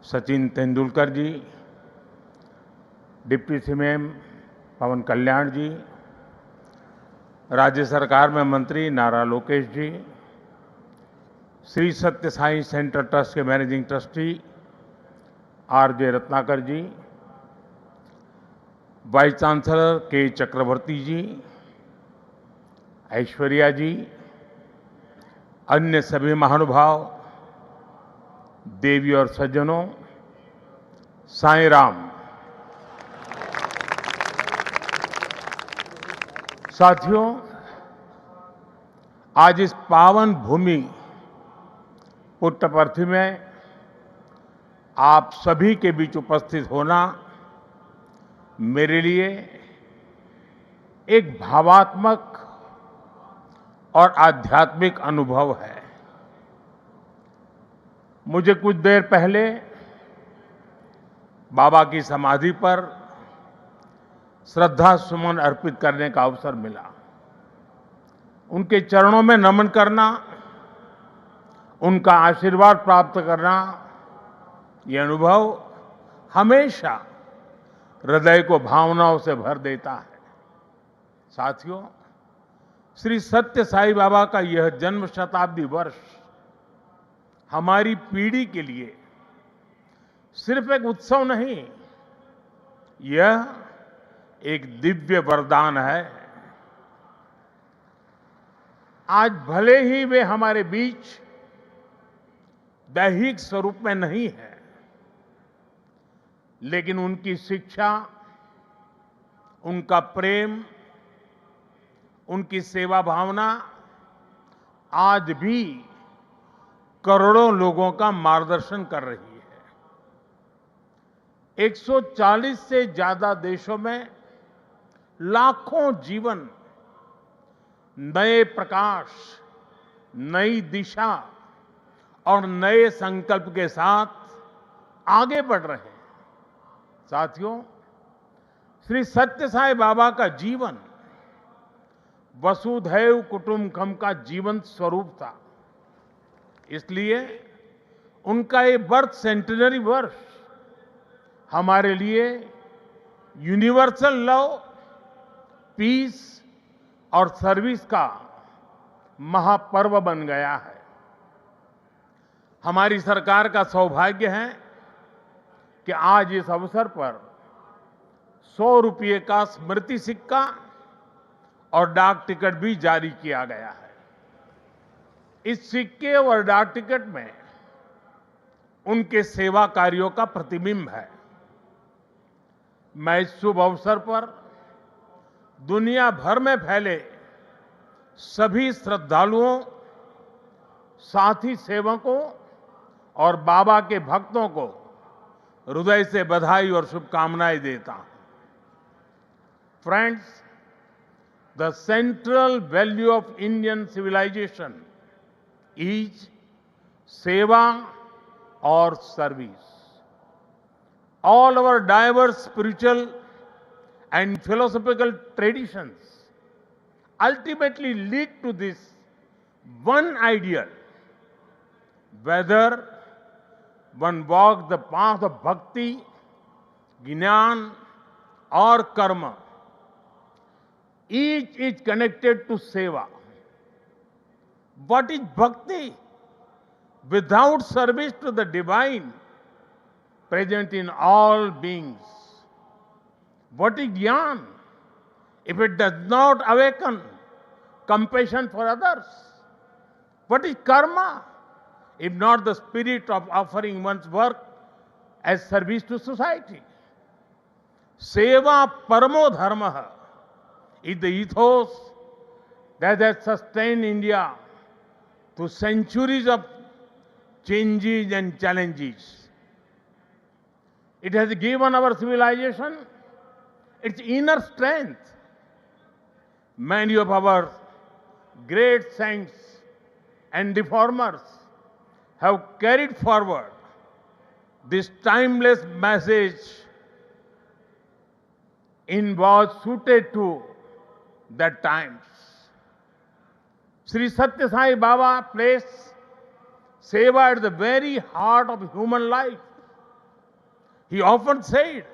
सचिन तेंदुलकर जी, deputy CM पवन कल्याण जी, राज्य सरकार में मंत्री नारा लोकेश जी, श्री सत्य साई सेंटर ट्रस्ट के मैनेजिंग ट्रस्टी आर.जे. रत्नाकर जी, वाइस चांसलर के चक्रवर्ती जी, ऐश्वर्या जी, अन्य सभी महानुभाव, देवी और सज्जनों, साईं राम। साथियों, आज इस पावन भूमि पुट्टपर्थी में आप सभी के बीच उपस्थित होना मेरे लिए एक भावात्मक और आध्यात्मिक अनुभव है। मुझे कुछ देर पहले बाबा की समाधि पर श्रद्धा सुमन अर्पित करने का अवसर मिला। उनके चरणों में नमन करना, उनका आशीर्वाद प्राप्त करना, ये अनुभव हमेशा हृदय को भावनाओं से भर देता है। साथियों, श्री सत्य साई बाबा का यह जन्म शताब्दी वर्ष हमारी पीढ़ी के लिए सिर्फ एक उत्सव नहीं, यह एक दिव्य वरदान है। आज भले ही वे हमारे बीच दैहिक स्वरूप में नहीं है, लेकिन उनकी शिक्षा, उनका प्रेम, उनकी सेवा भावना आज भी करोड़ों लोगों का मार्गदर्शन कर रही है। 140 से ज्यादा देशों में लाखों जीवन नए प्रकाश, नई दिशा और नए संकल्प के साथ आगे बढ़ रहे हैं। साथियों, श्री सत्य साई बाबा का जीवन वसुधैव कुटुंबकम का जीवंत स्वरूप था। इसलिए उनका ये बर्थ सेंटेनरी वर्ष हमारे लिए यूनिवर्सल लव, पीस और सर्विस का महापर्व बन गया है। हमारी सरकार का सौभाग्य है कि आज इस अवसर पर 100 रुपये का स्मृति सिक्का और डाक टिकट भी जारी किया गया है। इस सिक्के और डाक टिकट में उनके सेवा कार्यों का प्रतिबिंब है। मैं इस शुभ अवसर पर दुनिया भर में फैले सभी श्रद्धालुओं, साथी सेवकों और बाबा के भक्तों को हृदय से बधाई और शुभकामनाएं देता हूं। Friends, the central value of Indian civilization is seva or service. All our diverse spiritual and philosophical traditions ultimately lead to this one ideal. Whether one walks the path of bhakti, jnana or karma, each is connected to seva. What is bhakti? Without service to the divine present in all beings. What is jnana? If it does not awaken compassion for others. What is karma? If not the spirit of offering one's work as service to society. Seva paramo dharma is the ethos that has sustained India through centuries of changes and challenges. It has given our civilization its inner strength. Many of our great saints and reformers have carried forward this timeless message in was suited to the times. Sri Satya Sai Baba placed seva at the very heart of human life. He often said,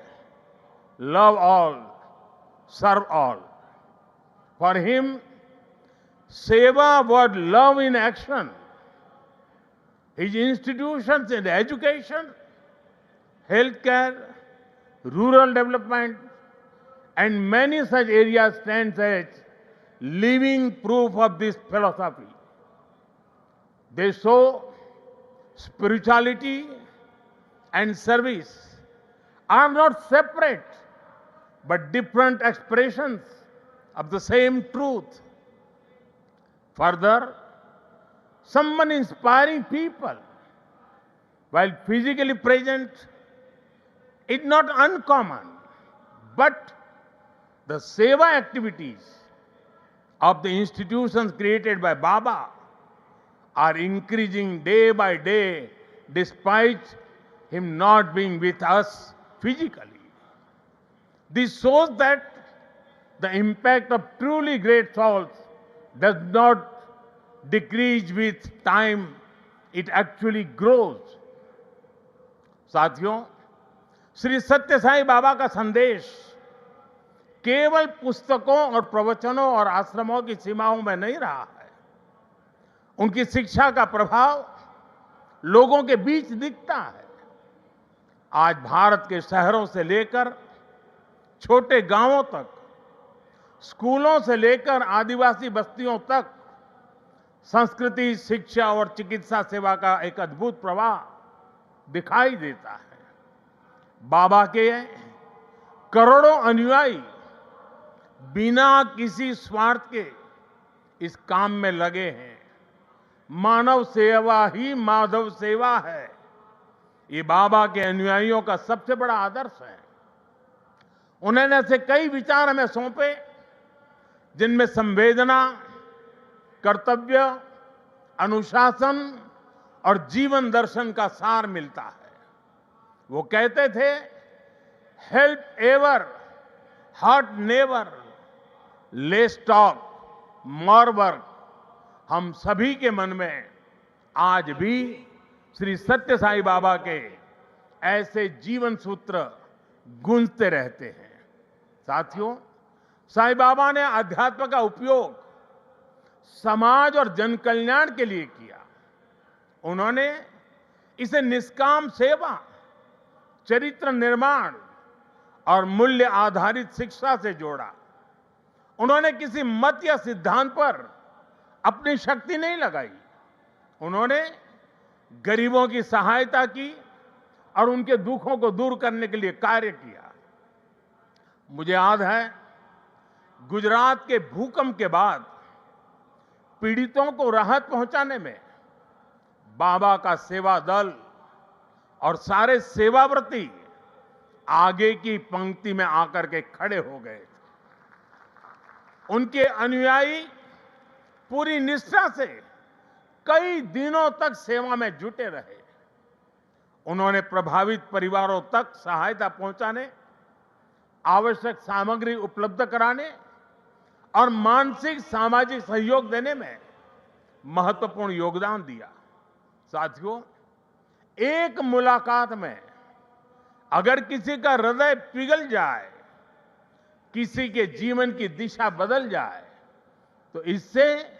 love all, serve all. For him, Seva was love in action. His institutions in education, healthcare, rural development, and many such areas stand as living proof of this philosophy. They show spirituality and service are not separate, but different expressions of the same truth. Further, someone inspiring people while physically present is not uncommon, but the seva activities of the institutions created by Baba are increasing day by day despite him not being with us physically. This shows that the impact of truly great souls does not decrease with time, it actually grows. साथियों, श्री सत्य साई बाबा का संदेश केवल पुस्तकों और प्रवचनों और आश्रमों की सीमाओं में नहीं रहा है। उनकी शिक्षा का प्रभाव लोगों के बीच दिखता है। आज भारत के शहरों से लेकर छोटे गांवों तक, स्कूलों से लेकर आदिवासी बस्तियों तक संस्कृति, शिक्षा और चिकित्सा सेवा का एक अद्भुत प्रवाह दिखाई देता है। बाबा के करोड़ों अनुयायी बिना किसी स्वार्थ के इस काम में लगे हैं। मानव सेवा ही माधव सेवा है, ये बाबा के अनुयायियों का सबसे बड़ा आदर्श है। उन्होंने ऐसे कई विचार हमें सौंपे जिनमें संवेदना, कर्तव्य, अनुशासन और जीवन दर्शन का सार मिलता है। वो कहते थे, help ever, hurt never, less talk, more work. हम सभी के मन में आज भी श्री सत्य साई बाबा के ऐसे जीवन सूत्र गूंजते रहते हैं। साथियों, साई बाबा ने अध्यात्म का उपयोग समाज और जन कल्याण के लिए किया। उन्होंने इसे निष्काम सेवा, चरित्र निर्माण और मूल्य आधारित शिक्षा से जोड़ा। उन्होंने किसी मत या सिद्धांत पर अपनी शक्ति नहीं लगाई। उन्होंने गरीबों की सहायता की और उनके दुखों को दूर करने के लिए कार्य किया। मुझे याद है, गुजरात के भूकंप के बाद पीड़ितों को राहत पहुंचाने में बाबा का सेवा दल और सारे सेवाव्रती आगे की पंक्ति में आकर के खड़े हो गए। उनके अनुयायी पूरी निष्ठा से कई दिनों तक सेवा में जुटे रहे। उन्होंने प्रभावित परिवारों तक सहायता पहुंचाने, आवश्यक सामग्री उपलब्ध कराने और मानसिक सामाजिक सहयोग देने में महत्वपूर्ण योगदान दिया। साथियों, एक मुलाकात में अगर किसी का हृदय पिघल जाए, किसी के जीवन की दिशा बदल जाए, तो इससे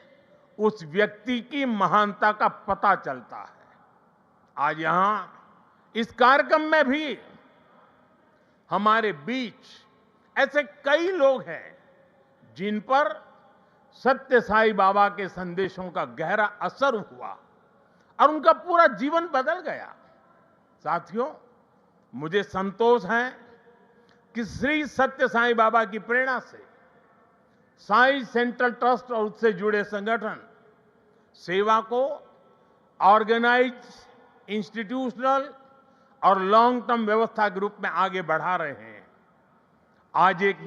उस व्यक्ति की महानता का पता चलता है। आज यहां इस कार्यक्रम में भी हमारे बीच ऐसे कई लोग हैं जिन पर सत्य साई बाबा के संदेशों का गहरा असर हुआ और उनका पूरा जीवन बदल गया। साथियों, मुझे संतोष है कि श्री सत्य साई बाबा की प्रेरणा से साई सेंट्रल ट्रस्ट और उससे जुड़े संगठन सेवा को ऑर्गेनाइज, इंस्टीट्यूशनल और लॉन्ग टर्म व्यवस्था के रूप में आगे बढ़ा रहे हैं। आज एक